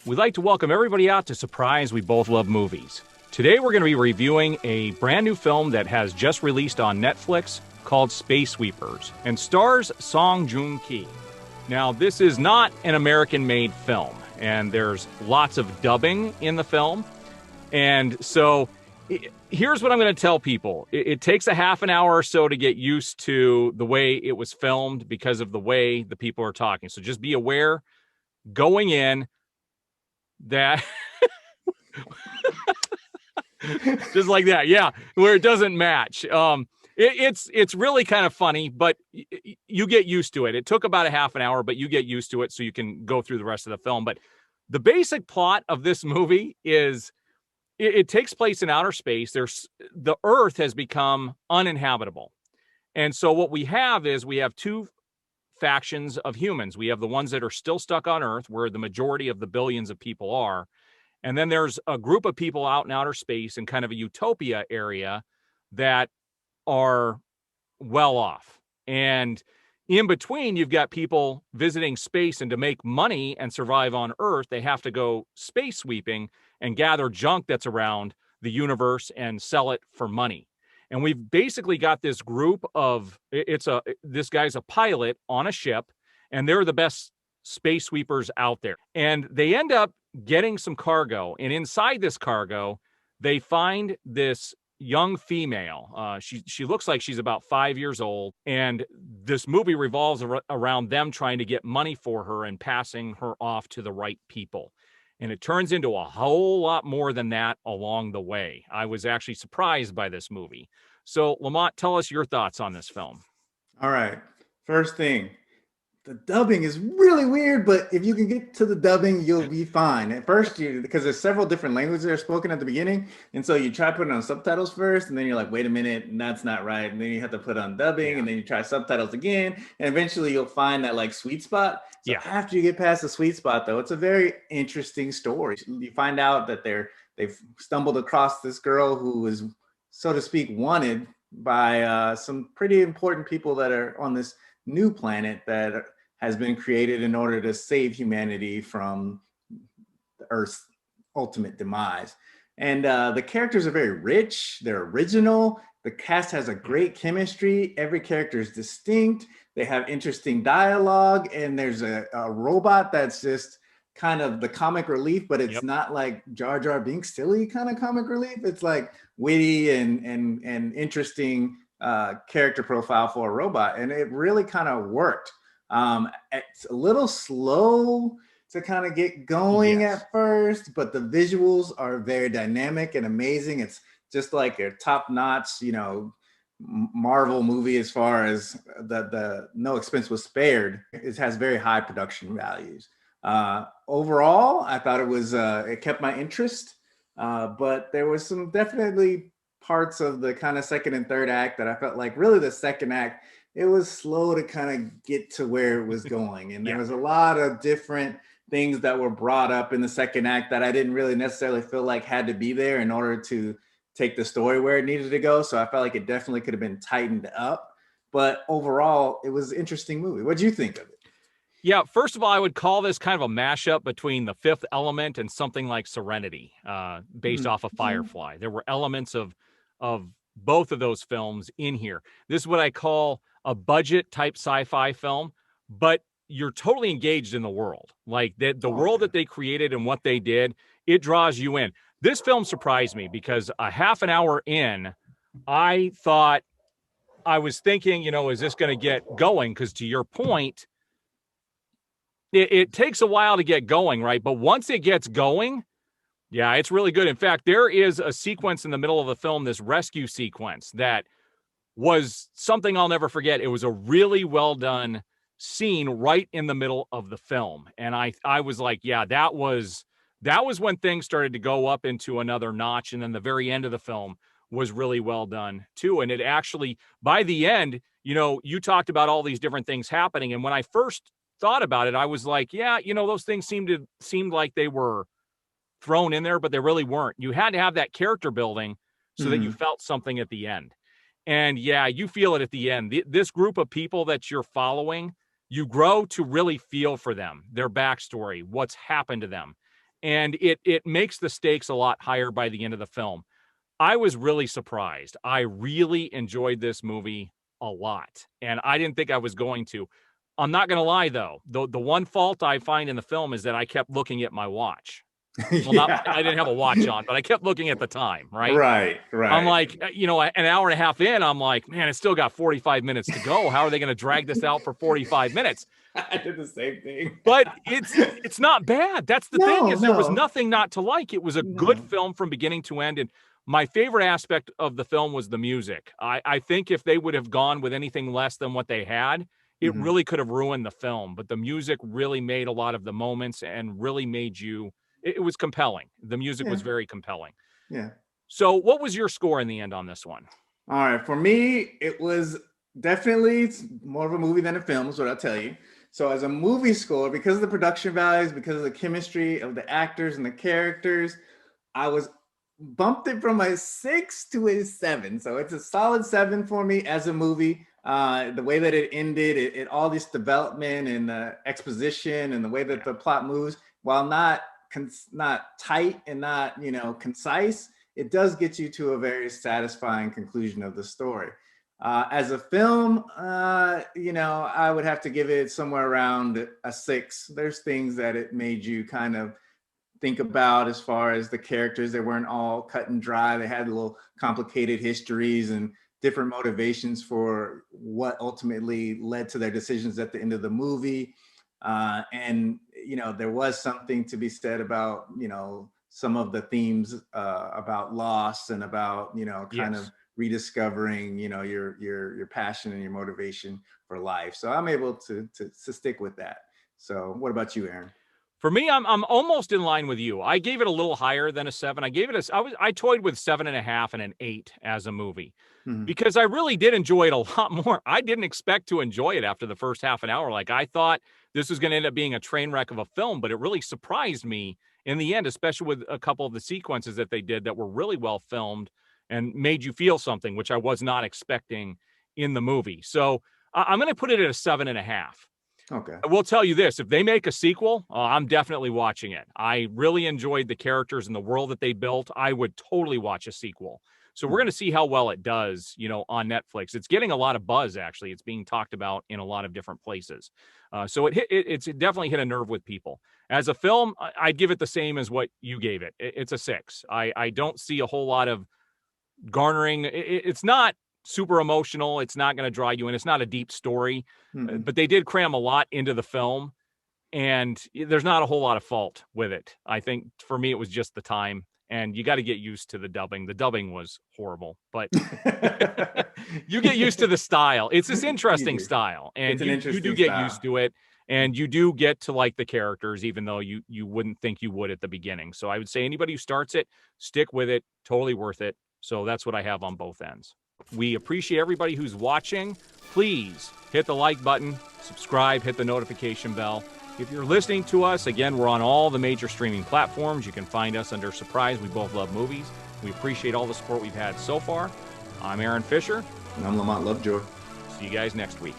We'd like to welcome everybody out to Surprise We Both Love Movies. Today we're going to be reviewing a brand new film that has just released on Netflix called Space Sweepers and stars Song Joong Ki. Now, this is not an American-made film, and there's lots of dubbing in the film. And so here's what I'm going to tell people. It takes a half an hour or so to get used to the way it was filmed because of the way the people are talking. So just be aware going in that just like that, yeah, where it doesn't match. It's really kind of funny, but you get used to it. It took about a half an hour, but you get used to it so you can go through the rest of the film. But the basic plot of this movie is it takes place in outer space. The Earth has become uninhabitable. And so what we have two factions of humans. We have the ones that are still stuck on Earth, where the majority of the billions of people are. And then there's a group of people out in outer space in kind of a utopia area that are well off. And in between, you've got people visiting space, and to make money and survive on Earth, they have to go space sweeping and gather junk that's around the universe and sell it for money. And we've basically got this group of, this guy's a pilot on a ship, and they're the best space sweepers out there. And they end up getting some cargo. And inside this cargo, they find this young female. She looks like she's about 5 years old. And this movie revolves around them trying to get money for her and passing her off to the right people. And it turns into a whole lot more than that along the way. I was actually surprised by this movie. So, Lamont, tell us your thoughts on this film. All right. First thing, the dubbing is really weird, but if you can get to the dubbing, you'll be fine. At first, because there's several different languages that are spoken at the beginning. And so you try putting on subtitles first, and then you're like, wait a minute, that's not right. And then you have to put on dubbing, and then you try subtitles again. And eventually you'll find that like sweet spot. So after you get past the sweet spot, though, it's a very interesting story. You find out that they've stumbled across this girl who is, so to speak, wanted by some pretty important people that are on this new planet that has been created in order to save humanity from the Earth's ultimate demise. And the characters are very rich. They're original. The cast has a great chemistry. Every character is distinct. They have interesting dialogue. And there's a robot that's just kind of the comic relief, but it's not like Jar Jar Binks silly kind of comic relief. It's like witty and interesting character profile for a robot. And it really kind of worked. It's a little slow to kind of get going at first, but the visuals are very dynamic and amazing. It's just like a top-notch, Marvel movie as far as the no expense was spared. It has very high production values. Overall, I thought it kept my interest, but there was some definitely parts of the kind of second and third act that I felt like really the second act, it was slow to kind of get to where it was going. And there was a lot of different things that were brought up in the second act that I didn't really necessarily feel like had to be there in order to take the story where it needed to go. So I felt like it definitely could have been tightened up. But overall, it was an interesting movie. What do you think of it? Yeah, first of all, I would call this kind of a mashup between The Fifth Element and something like Serenity, based off of Firefly. There were elements of both of those films in here. This is what I call a budget type sci-fi film, but you're totally engaged in the world. Like the world that they created and what they did, it draws you in. This film surprised me because a half an hour in, I was thinking, is this going to get going? Because to your point, it takes a while to get going, right? But once it gets going, yeah, it's really good. In fact, there is a sequence in the middle of the film, this rescue sequence, that was something I'll never forget. It was a really well done scene right in the middle of the film. And I was like, yeah, that was when things started to go up into another notch. And then the very end of the film was really well done too. And it actually, by the end, you talked about all these different things happening. And when I first thought about it, I was like, yeah, those things seemed like they were thrown in there, but they really weren't. You had to have that character building so that you felt something at the end. And yeah, you feel it at the end. This group of people that you're following, you grow to really feel for them, their backstory, what's happened to them. and it makes the stakes a lot higher by the end of the film. I was really surprised. I really enjoyed this movie a lot, and I didn't think I was going to. I'm not going to lie, though. The one fault I find in the film is that I kept looking at my watch. Well, not I didn't have a watch on, but I kept looking at the time, right? Right, I'm right. like, an hour and a half in, I'm like, man, it's still got 45 minutes to go. How are they going to drag this out for 45 minutes? I did the same thing. But it's not bad. That's the thing, No, is there was no, nothing not to like. It was a good no. film from beginning to end. And my favorite aspect of the film was the music. I think if they would have gone with anything less than what they had, it Mhm. really could have ruined the film. But the music really made a lot of the moments and really made you, it was compelling. The music Yeah, was very compelling. yeah. So what was your score in the end on this one? All right, for me, it was definitely it's more of a movie than a film, is what I'll tell you. So, as a movie score, because of the production values, because of the chemistry of the actors and the characters, I was bumped it from a 6 to a 7. So, it's a solid 7 for me as a movie. The way that it ended, all this development and exposition and the way that the plot moves, while not tight and not concise, it does get you to a very satisfying conclusion of the story. As a film, I would have to give it somewhere around a 6. There's things that it made you kind of think about as far as the characters. They weren't all cut and dry. They had little complicated histories and different motivations for what ultimately led to their decisions at the end of the movie. And there was something to be said about some of the themes about loss and about kind of Yes. rediscovering your passion and your motivation for life. So I'm able to stick with that. So what about you, Aaron? For me, I'm almost in line with you. I gave it a little higher than a 7. I gave it I toyed with 7.5 and an 8 as a movie, Mhm. because I really did enjoy it a lot more. I didn't expect to enjoy it after the first half an hour. Like, I thought this was going to end up being a train wreck of a film, but it really surprised me in the end, especially with a couple of the sequences that they did that were really well filmed and made you feel something, which I was not expecting in the movie. So I'm going to put it at a 7.5. Okay. I will tell you this, if they make a sequel, I'm definitely watching it. I really enjoyed the characters and the world that they built. I would totally watch a sequel. So we're going to see how well it does, on Netflix. It's getting a lot of buzz, actually. It's being talked about in a lot of different places. So it's definitely hit a nerve with people. As a film, I'd give it the same as what you gave it. It's a 6. I don't see a whole lot of garnering. It's not super emotional. It's not going to draw you in. It's not a deep story, Mhm. but they did cram a lot into the film, and there's not a whole lot of fault with it. I think for me, it was just the time, and you got to get used to the dubbing. The dubbing was horrible, but you get used to the style. It's this You interesting do. style, It's and an you do interesting get style. used to it, and you do get to like the characters, even though you wouldn't think you would at the beginning. So I would say anybody who starts it, stick with it. Totally worth it. So that's what I have on both ends. We appreciate everybody who's watching. Please hit the like button, subscribe, hit the notification bell. If you're listening to us, again, we're on all the major streaming platforms. You can find us under Surprise We Both Love Movies. We appreciate all the support we've had so far. I'm Aaron Fisher. And I'm Lamont Lovejoy. See you guys next week.